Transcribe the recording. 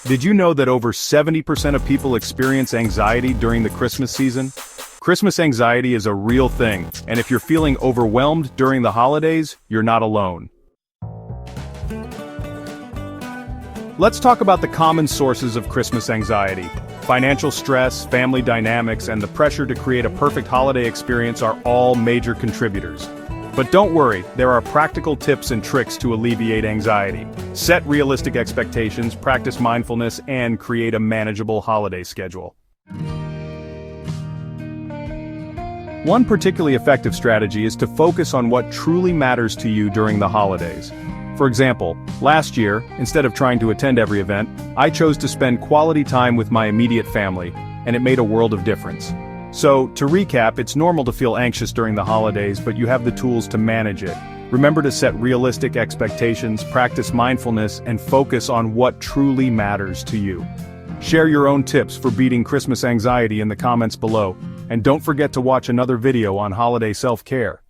Did you know that over 70% of people experience anxiety during the Christmas season? Christmas anxiety is a real thing, and if you're feeling overwhelmed during the holidays, you're not alone. Let's talk about the common sources of Christmas anxiety. Financial stress, family dynamics, and the pressure to create a perfect holiday experience are all major contributors. But don't worry, there are practical tips and tricks to alleviate anxiety. Set realistic expectations, practice mindfulness, and create a manageable holiday schedule. One particularly effective strategy is to focus on what truly matters to you during the holidays. For example, last year, instead of trying to attend every event, I chose to spend quality time with my immediate family, and it made a world of difference. So, to recap, it's normal to feel anxious during the holidays, but you have the tools to manage it. Remember to set realistic expectations, practice mindfulness, and focus on what truly matters to you. Share your own tips for beating Christmas anxiety in the comments below, and don't forget to watch another video on holiday self-care.